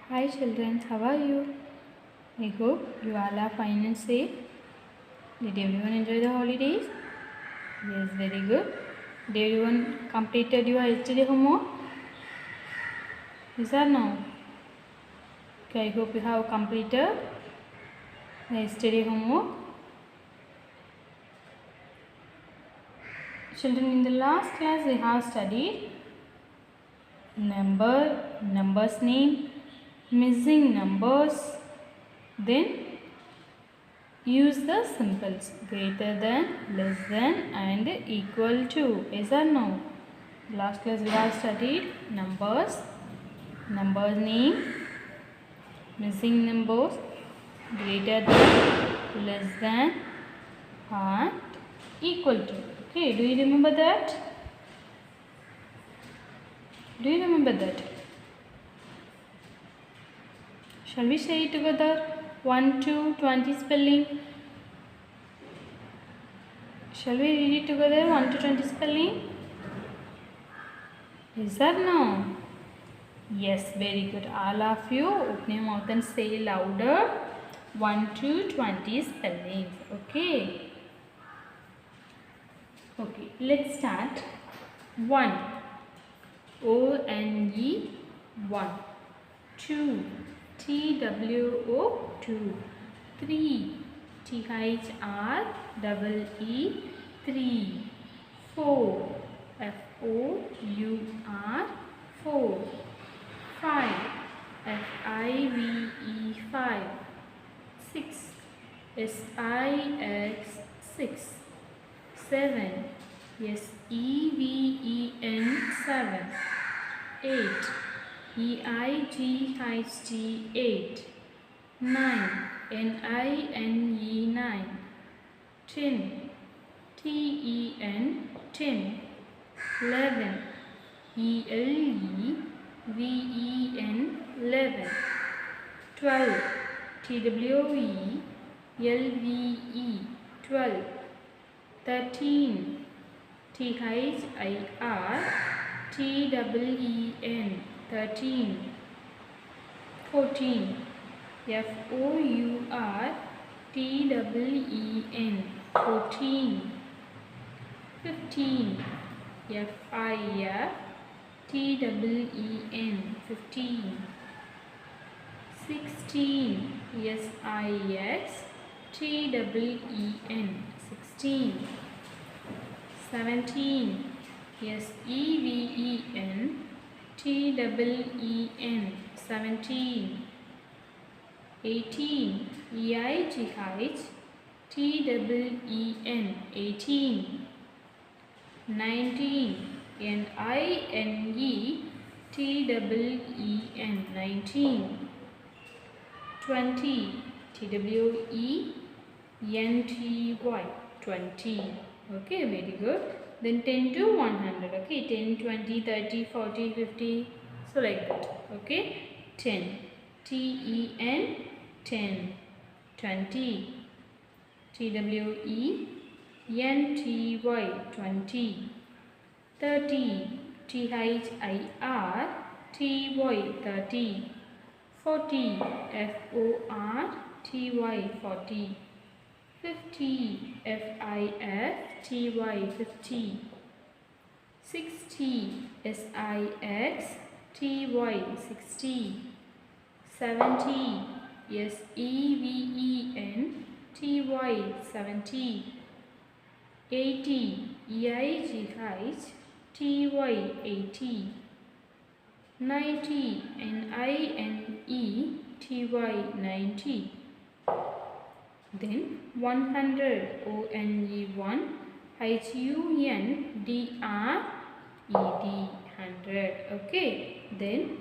Hi children, how are you? I hope you all are fine and safe. Did everyone enjoy the holidays? Yes, very good. Did everyone completed your yesterday homework? Yes or no? Okay, I hope you have completed the yesterday homework. Children, in the last class we have studied numbers name, missing numbers, then use the symbols greater than, less than and equal to. Yes or no? Last class we have studied numbers name, missing numbers, greater than, less than and equal to. Okay, do you remember that? Do you remember that? Shall we say it together? 1 to 20 spelling. Shall we read it together? 1 to 20 spelling? Yes or no? Yes, very good. All of you open your mouth and say louder. 1 to 20 spellings. Okay. Okay, let's start. 1. O-N-E 1. 2. T-W-O 2. 3. T-H-R-E-E 3. 4. F-O-U-R 4. 5. F-I-V-E 5. 6. S-I-X 6. 7. S-E-V-E-N 7. 8. E-I-G-H-T 8. 9. N-I-N-E 9. 10. T-E-N 10. 11. E-L-E-V-E-N 11. 12. T-W-E-L-V-E 12. 13. T-H-I-R-T-E-E-N 13. 14. F-O-U-R-T-E-E-N 14. 15. F-I-F-T-E-E-N 15. 16. S-I-X-T-E-E-N 16. 17. S-E-V-E-N-T-E-E-N 17. 18. E-I-G-H-T-E-E-N 18. 19. N-I-N-E-T-E-E-N 19. 20. T-W-E-N-T-Y 20. Okay, very good. Then 10 to 100. Okay, 10, 20, 30, 40, 50. So like that. Okay, 10. T-E-N 10. 20. T-W-E-N-T-Y 20. 30. T-H-I-R-T-Y 30. 40. F-O-R-T-Y 40. 50. F-I-F-T-Y 50. 60. S-I-X-T-Y 60. 70. S-E-V-E-N-T-Y 70. 80. E-I-G-H-T-Y 80. 90. N-I-N-E-T-Y 90. Then 100. O-N-E 1. H-U-N-D-R-E-D 100. Okay. Then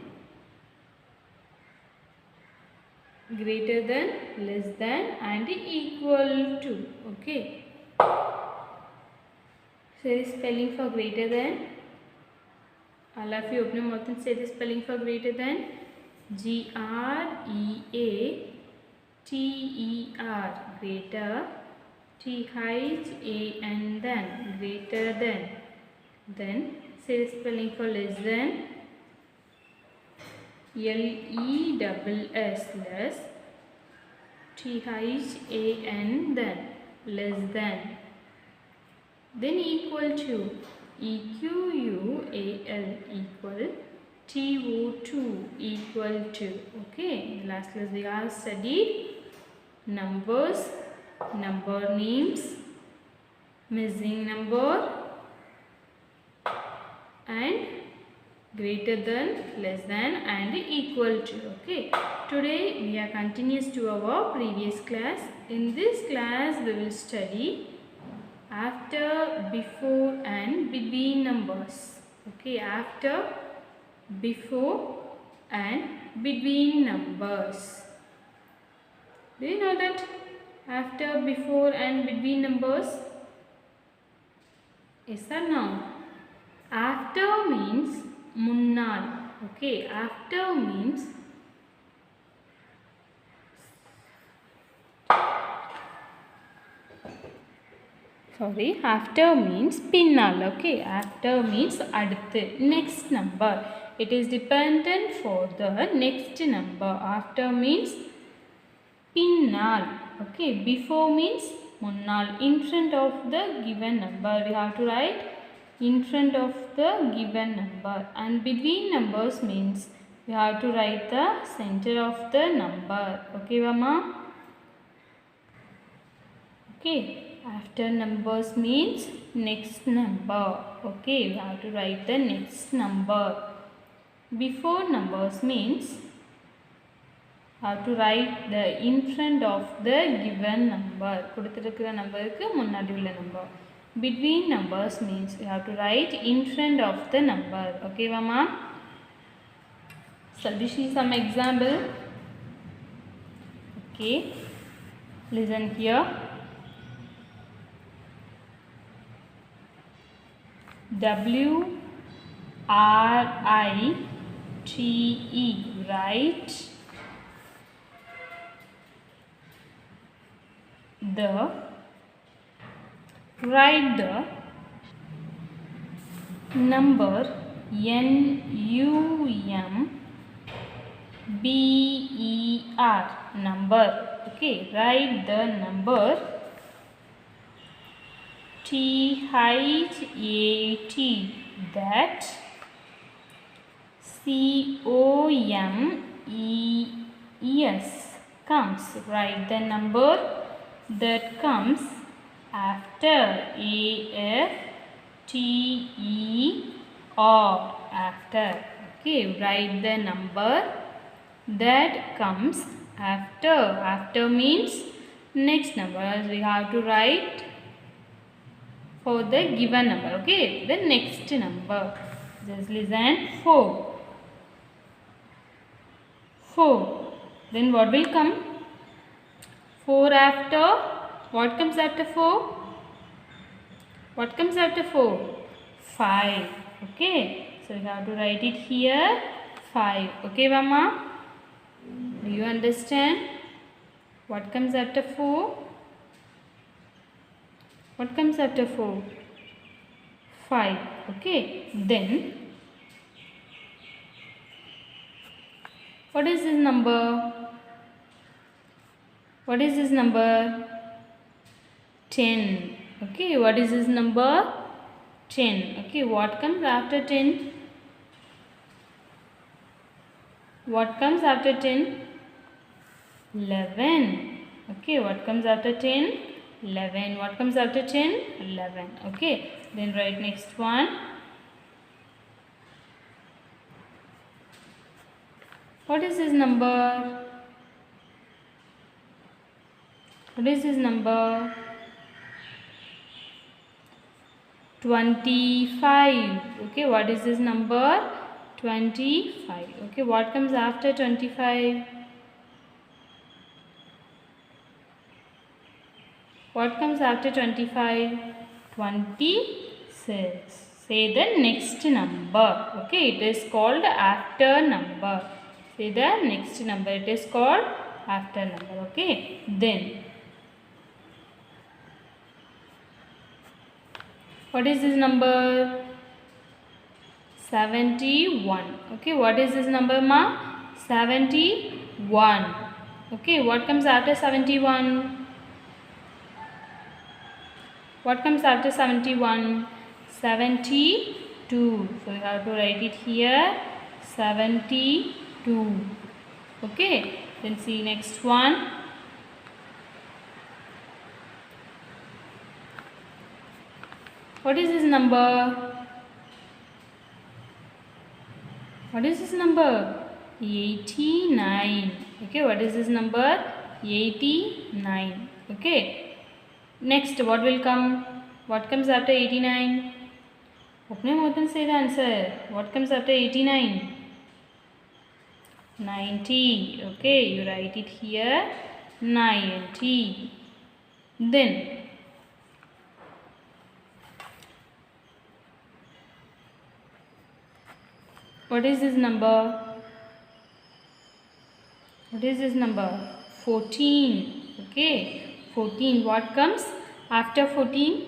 greater than, less than and equal to. Okay. Say the spelling for greater than. All of you open your mouth and say the spelling for greater than. G-R-E-A-T-E-R greater. T-H-A-N than greater than. Then say the spelling for less than. L-E-S-S, less. T-H-A-N, then, less than. Then equal to, E-Q-U-A-L, equal. T-O-2, equal to. Okay, last class we have studied numbers, number names, missing number, and greater than, less than, and equal to. Okay, today we are continuous to our previous class. In this class we will study after, before, and between numbers. Okay, after, before, and between numbers. Do you know that after, before, and between numbers? Yes or no? After means munnal. Okay, after means after means pinnal. Okay, after means aduthu, next number. It is dependent for the next number. After means pinnal. Okay, before means munnal, in front of the given number. We have to write in front of the given number. And between numbers means we have to write the center of the number. Okay, Mama? Okay, after numbers means next number. Okay, we have to write the next number. Before numbers means have to write the in front of the given number. கொடுத்திருக்கிற நம்பருக்கு முன்னாடி உள்ள number. Between numbers means you have to write in front of the number. Okay, Mama? Shall we see some example? Okay, listen here. W-R-I-T-E, write the number N-U-M-B-E-R, number. Okay, write the number T-H-A-T, that. C-O-M-E-S, comes. Write the number that comes after. A-F-T-E-R, after. Okay, write the number that comes after. After means next number. We have to write for the given number. Okay, the next number. Just listen. 4. Then what will come? 4 after. What comes after 4? What comes after 4? 5. Okay, so we have to write it here. 5. Okay, Mama? Do you understand? What comes after 4? What comes after 4? 5. Okay, then what is this number? What is this number? 10. Okay, what is this number? 10. Okay, what comes after 10? What comes after 10? 11. Okay, what comes after 10? 11. What comes after 10? 11. Okay, then write next one. What is this number? What is this number? 25. Okay, what is this number? 25. Okay, what comes after 25? What comes after 25? 26. Say the next number. Okay, it is called after number. Say the next number. It is called after number. Okay, then what is this number? 71. Okay, what is this number, Ma? 71. Okay, what comes after 71? What comes after 71? 72. So you have to write it here. 72. Okay, then see next one. What is this number? What is this number? 89. Okay, what is this number? 89. Okay. Next, what will come? What comes after 89? Open your mouth and say the answer. What comes after 89? 90. Okay, you write it here. 90. Then, what is this number? What is this number? 14. Okay, 14. What comes after 14?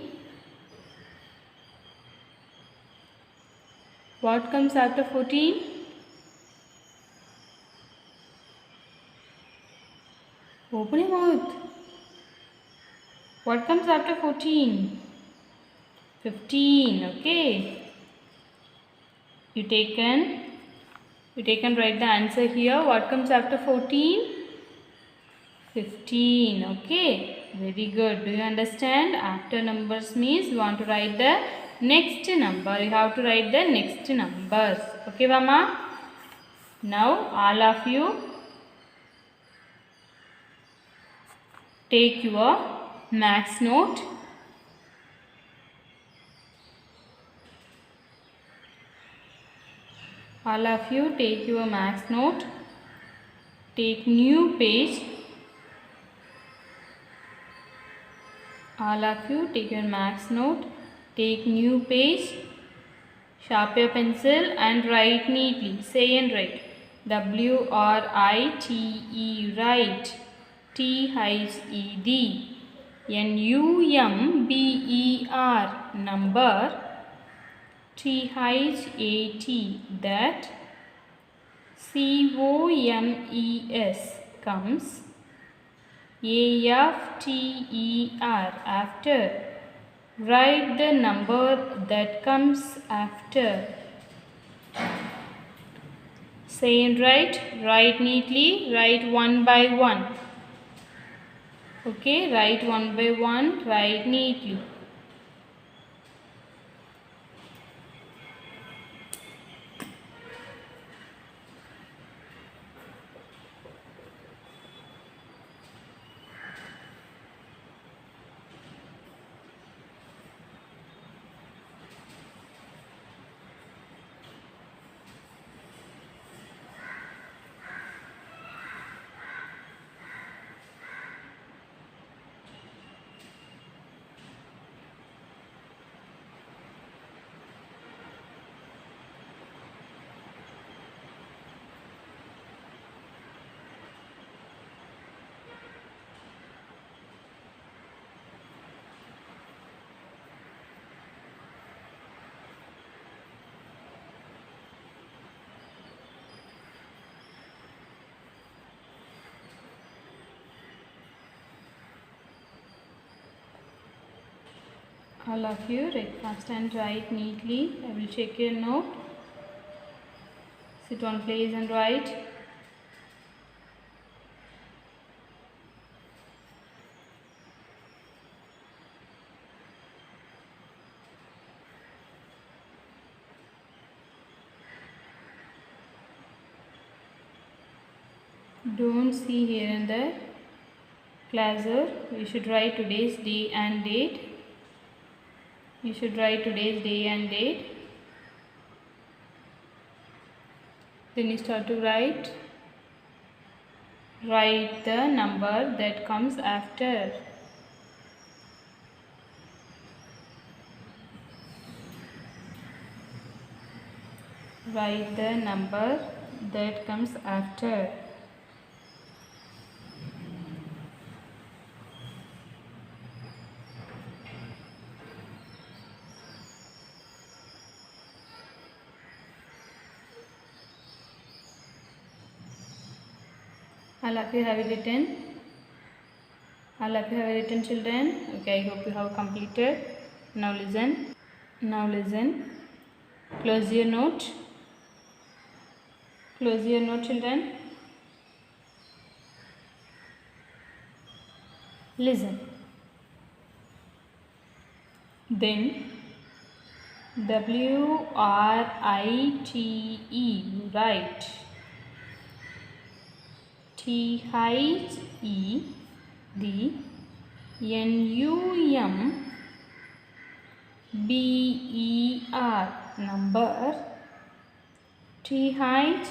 What comes after 14? Open your mouth. What comes after 14? 15. Okay. You take and write the answer here. What comes after 14? 15. Okay. Very good. Do you understand? After numbers means you want to write the next number. You have to write the next numbers. Okay, Mama? Now, all of you take your maths note. All of you take your maths note. Take new page. All of you take your maths note. Take new page. Sharpen your pencil and write neatly. Say and write. WRITE, write. THED. NUMBER, number. THAT, that. COMES, comes. AFTER, after. Write the number that comes after. Say and write. Write neatly. Write one by one. Okay, write one by one. Write neatly. All of you write fast and write neatly. I will check your note. Sit on place and write. Don't see here and there. Classer, you should write today's day and date. You should write today's day and date. Then you start to write. Write the number that comes after. Write the number that comes after. All of you have written. All of you have written, children. Okay, I hope you have completed. Now listen. Now listen. Close your note. Close your note, children. Listen. Then WRITE, write. THED NUMBER, number. THAT,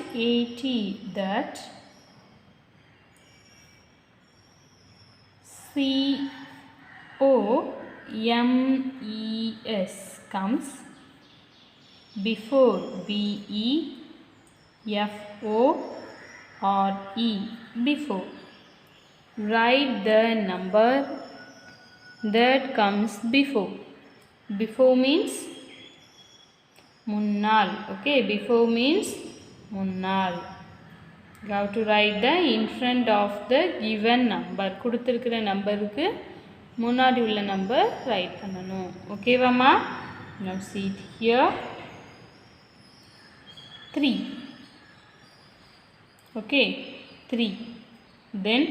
that. COMES, comes. Before BEFORE, before. Write the number that comes before. Before means munnal. Okay, before means munnal. You have to write the in front of the given number. கொடுத்திருக்கிற நம்பருக்கு முன்னாடி உள்ள number right பண்ணணும். ஓகேவாம்மா? Now see it here. 3. Okay, 3. Then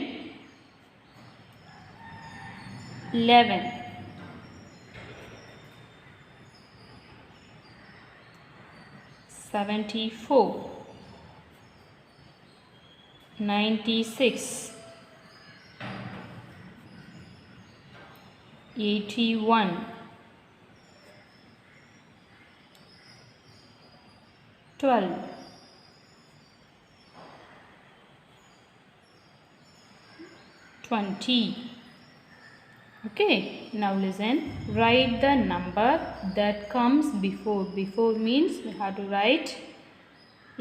11. 74. 96. 81. 12. 20. Okay, now listen. Write the number that comes before. Before means we have to write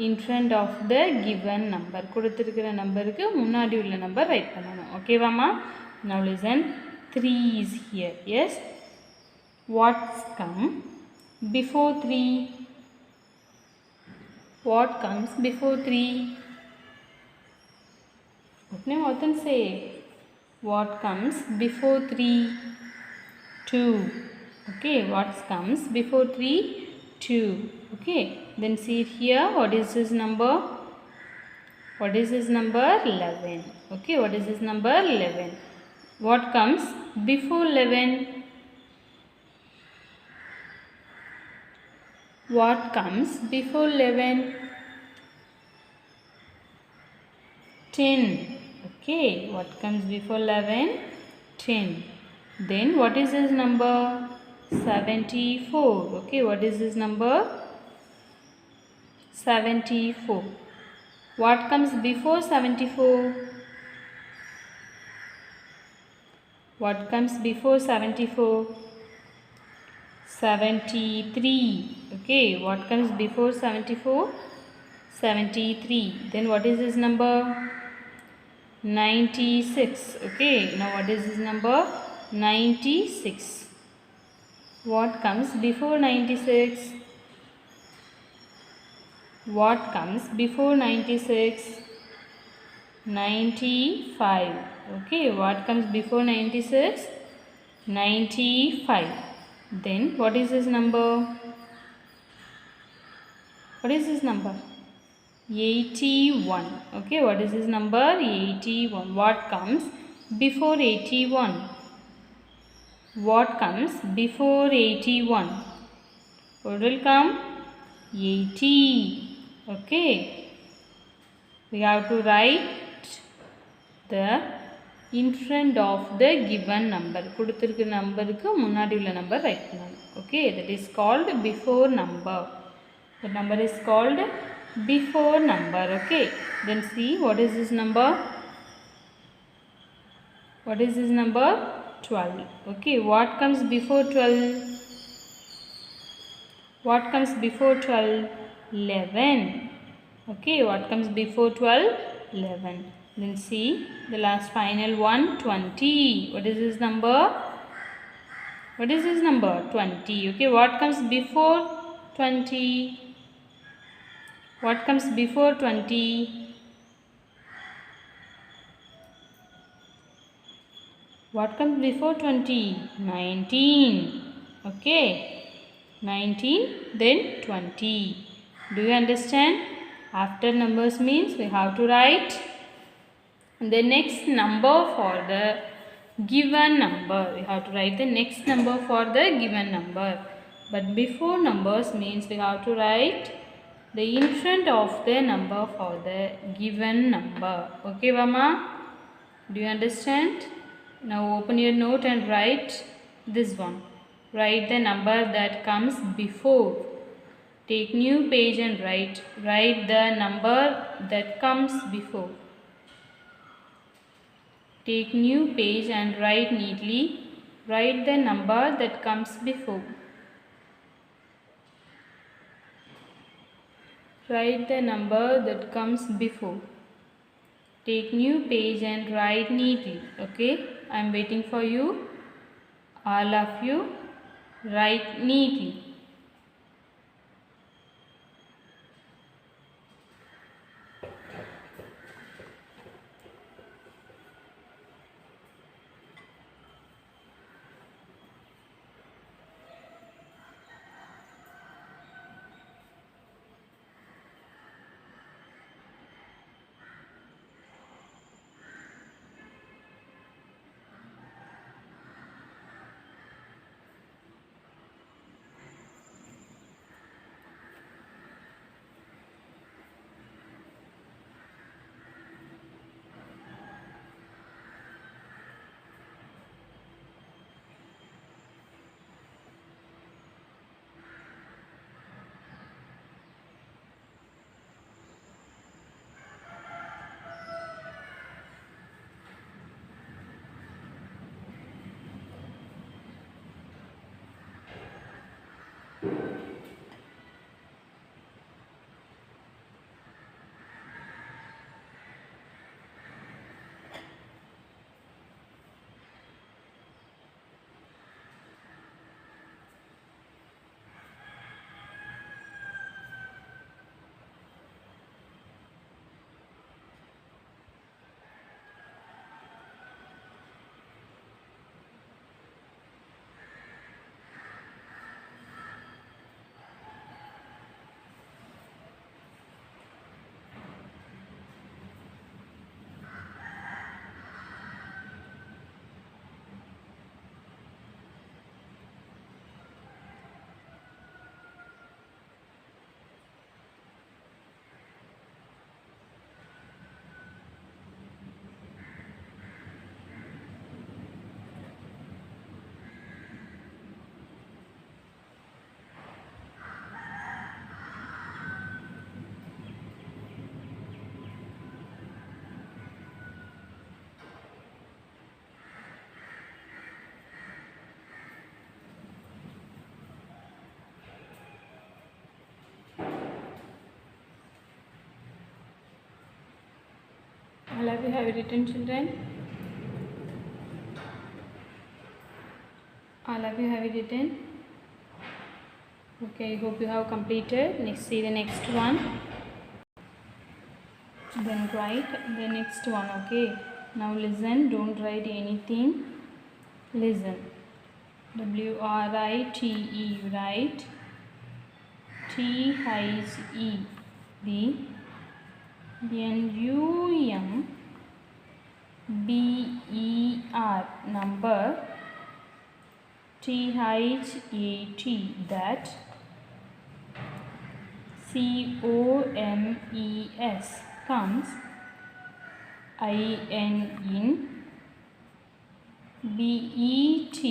in front of the given number. கொடுத்திருக்கிற நம்பருக்கு முன்னாடி உள்ள number right பண்ணணும். ஓகேவாம்மா? Now listen. 3 is here. Yes. What's come before 3? What comes before 3? Open your mouth and say. What comes before 3? 2. Okay. What comes before 3? 2. Okay. Then see it here. What is this number? What is this number? 11. Okay. What is this number? 11. What comes before 11? What comes before 11? 10. Okay. What comes before 11? 10. Then what is this number? 74. Okay. What is this number? 74. What comes before 74? What comes before 74? 73. Okay. What comes before 74? 73. Then what is this number? 96. Okay. Now what is this number? 96. What comes before 96? What comes before 96? 95. Okay. What comes before 96? 95. Then what is this number? What is this number? 81. Okay. What is this number? 81. What comes before 81? What comes before 81? What will come? 80. Okay. We have to write the in front of the given number. கொடுத்திருக்கிற நம்பருக்கு முன்னாடி உள்ள number right பண்ணணும். Okay. That is called before number. The number is called before number. Okay. Then see what is this number? What is this number? 12. Okay. What comes before 12? What comes before 12? 11. Okay. What comes before 12? 11. Then see the last final one, 20. What is this number? What is this number? 20. Okay. What comes before 20? What comes before 20? What comes before 20? 19. Okay. 19, then 20. Do you understand? After numbers means we have to write the next number for the given number. We have to write the next number for the given number. But before numbers means we have to write the in front of the number for the given number. Okay, Vama? Do you understand? Now open your note and write this one. Write the number that comes before. Take new page and write. Write the number that comes before. Take new page and write neatly. Write the number that comes before. Write the number that comes before. Take new page and write neatly. Okay, I am waiting for you. All of you write neatly. All of you have written, children? All of you have written? Okay, I hope you have completed. Next, see the next one. Then write the next one. Okay, now listen, don't write anything. Listen. W-R-I-T-E, write. T-H-E, the N-U-M-B-E-R, number. T-H-A-T, that. C-O-M-E-S, comes. I-N, in. B-E-T,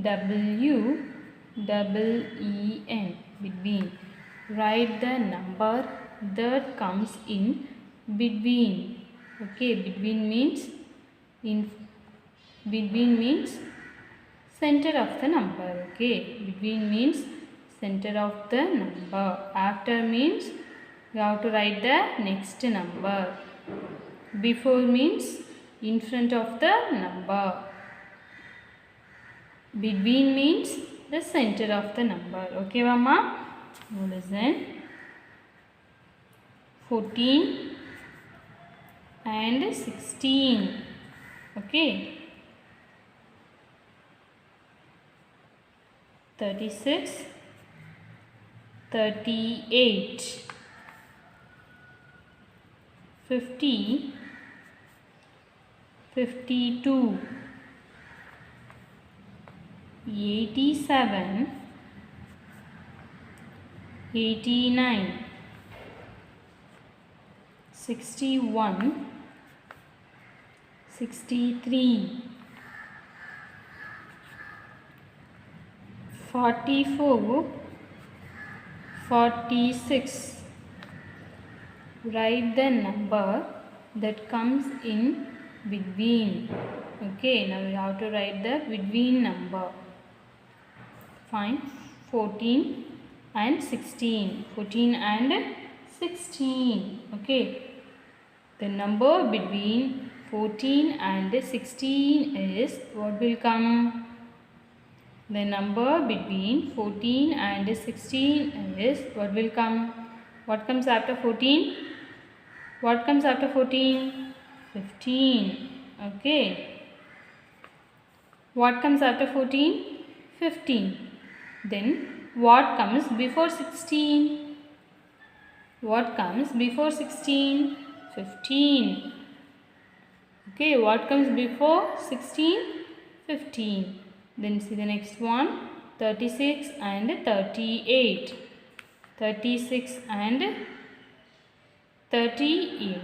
W-E-E-N, between. Write the number that comes in between. Okay, between means center of the number. Okay, between means center of the number. After means you have to write the next number. Before means in front of the number. Between means the center of the number. Okay, Mama? Now listen. 14 and 16. Okay, 36, 38, 50, 52, 87, 89, 61, 63, 44, 46. Write the number that comes in between. Okay, now we have to write the between number. Fine, 14 and 16. 14 and 16. Okay, the number between 14 and 16 is what will come? The number between 14 and 16 is what will come? What comes after 14? What comes after 14? 15. Okay. What comes after 14? 15. Then what comes before 16? What comes before 16? 15. Okay. What comes before 16? 15. Then see the next one. 36 and 38. 36 and 38.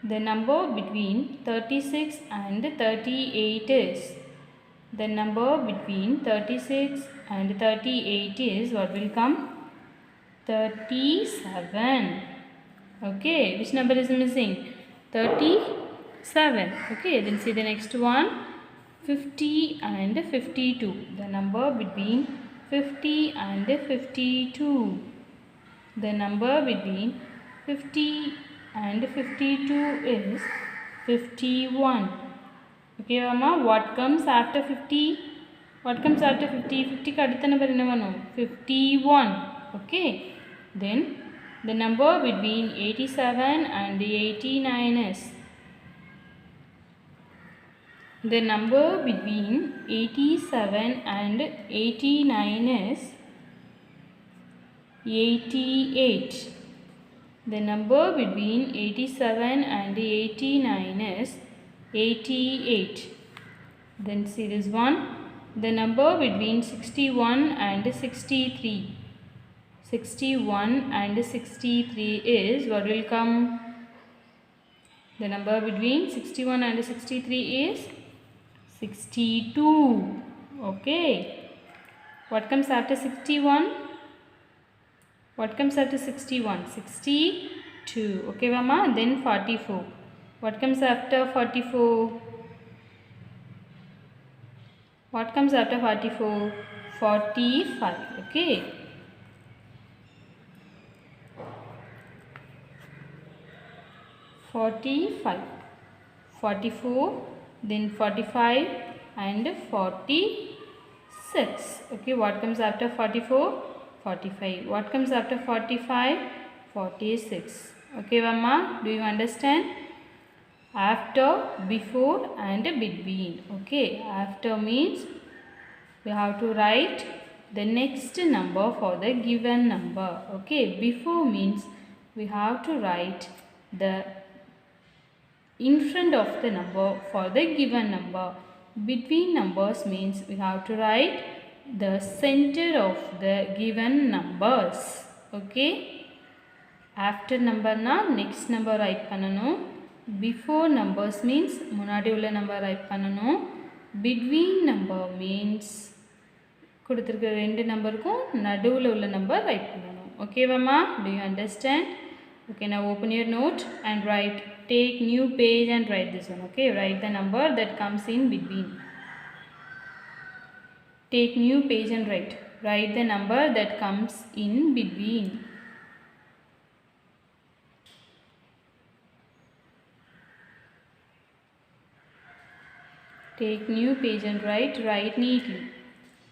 The number between 36 and 38 is, the number between 36 and 38 is what will come? 37. Okay, which number is missing? 37. Okay, then see the next one. 50 and 52. The number between 50 and 52. The number between 50 and 52 is 51. Okay, Mama, what comes after 50? What comes after 50? 50 ka adutha number enna vanu? 51. Okay. Then the number between 87 and 89 is, the number between 87 and 89 is 88. The number between 87 and 89 is 88. Then see this one. The number between 61 and 63. 61 and 63 is what will come? The number between 61 and 63 is 62. Okay. What comes after 61? What comes after 61? 62. Okay, Mama. Then 44. What comes after 44? What comes after 44? 45. Okay. "45", 44, then 45 and 46. Okay, what comes after 44? 45. What comes after 45? 46. Okay, Mama, do you understand? After, before and between. Okay, after means we have to write the next number for the given number. Okay, before means we have to write the in front of the number for the given number. Between numbers means we have to write the center of the given numbers. Okay. After number na next number write pananum. Before numbers means munadi ulla number write pananum. Between number means kuduthirukka rendu number kum naduvula ulla number write pananum. Okay, Mama, do you understand? Okay, now open your note and write. Take new page and write this one. Okay, write the number that comes in between. Take new page and write. Write the number that comes in between. Take new page and write. Write neatly.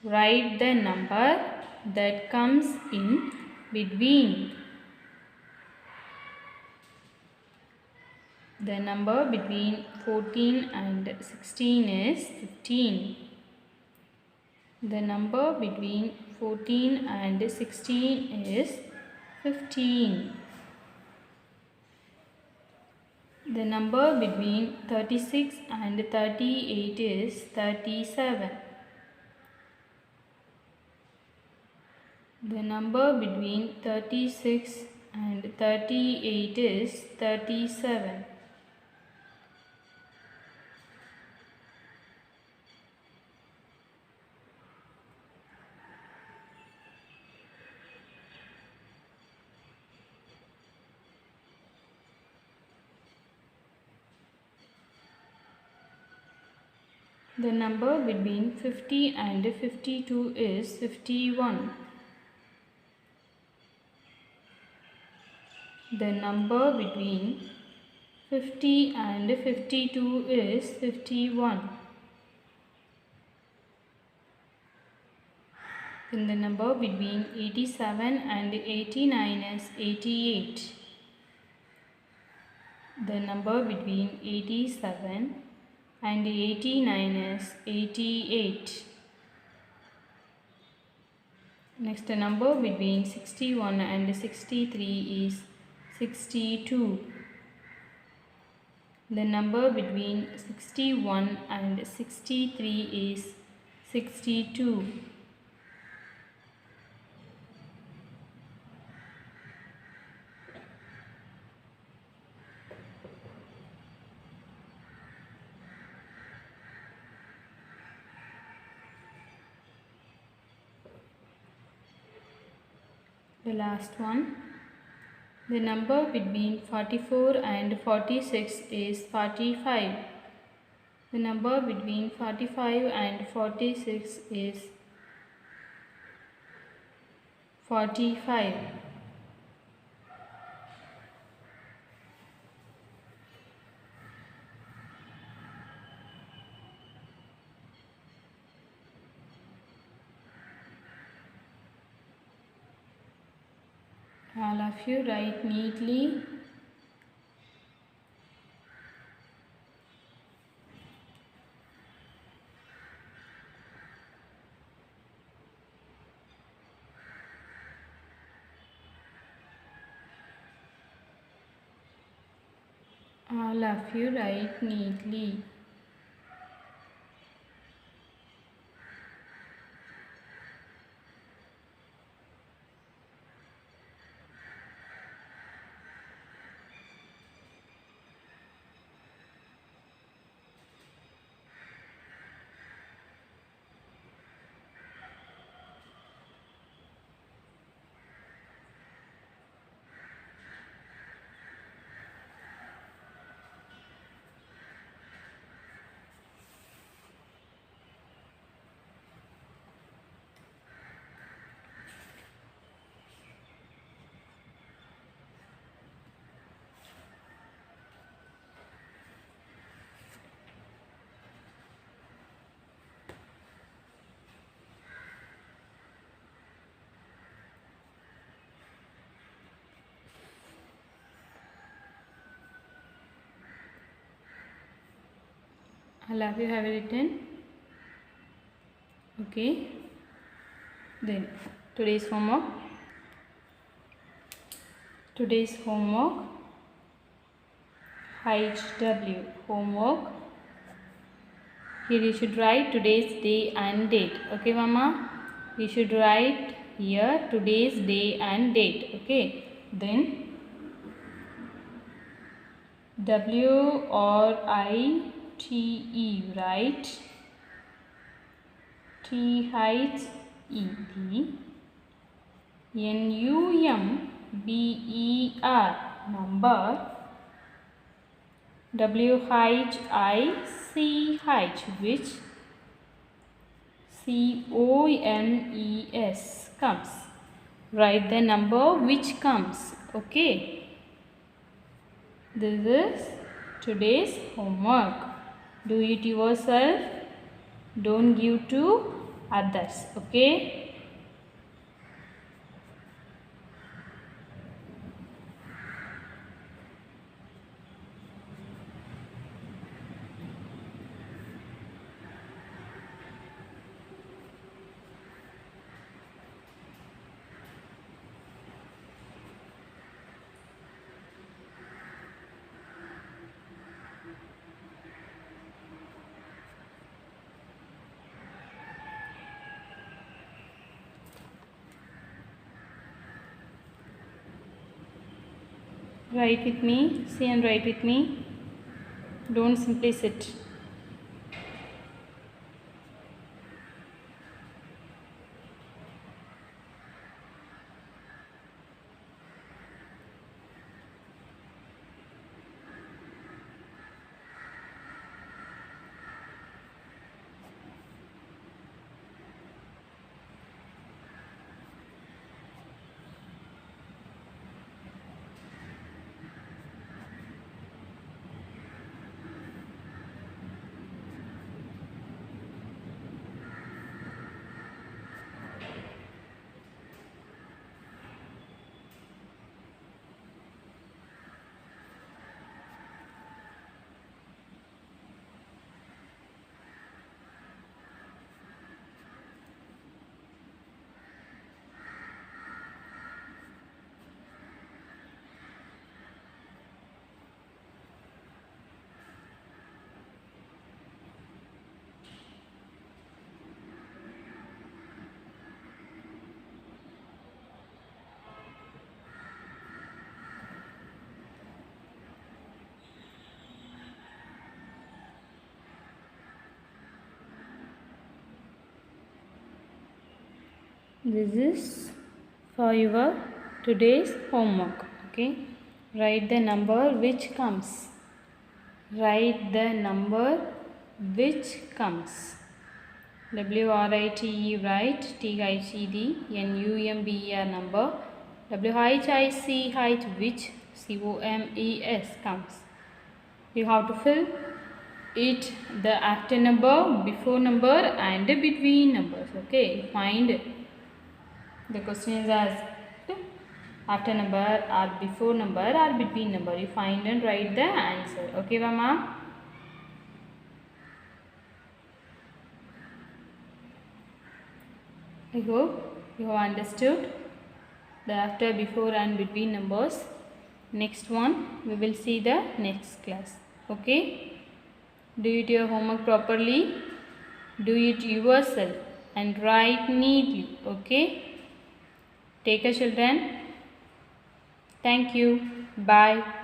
Write the number that comes in between. The number between 14 and 16 is 15. The number between 14 and 16 is 15. The number between 36 and 38 is 37. The number between 36 and 38 is 37. The number between 50 and 52 is 51. The number between 50 and 52 is 51. Then the number between 87 and 89 is 88. The number between 87 and 89 is 88. Next, the number between 61 and 63 is 62. The number between 61 and 63 is 62. The last one. The number between 44 and 46 is 45. The number between 45 and 46 is 45. All of you write neatly. All of you write neatly. All of you have written. Okay. Then today's homework. HW homework. Here you should write today's day and date. Okay, Mama? You should write here today's day and date. Okay. Then WRITE, right? THED NUMBER, number. WHICH, which. CONES, comes. Write the number which comes. Okay. This is today's homework. Do it yourself. Don't give to others. Okay. Write with me. See and write with me. Don't simply sit. This is for your today's homework. Okay. Write the number which comes. Write the number which comes. WRITE, write. TITD, NUMBER, number. WHIC, height, which. COMES, comes. You have to fill it the after number, before number and between numbers. Okay. Find. The question is asked after number or before number or between number. You find and write the answer. Okay, Mama? I hope you have understood the after, before and between numbers. Next one we will see the next class. Okay? Do it your homework properly. Do it yourself and write neatly. Okay? Take care, children. Thank you. Bye.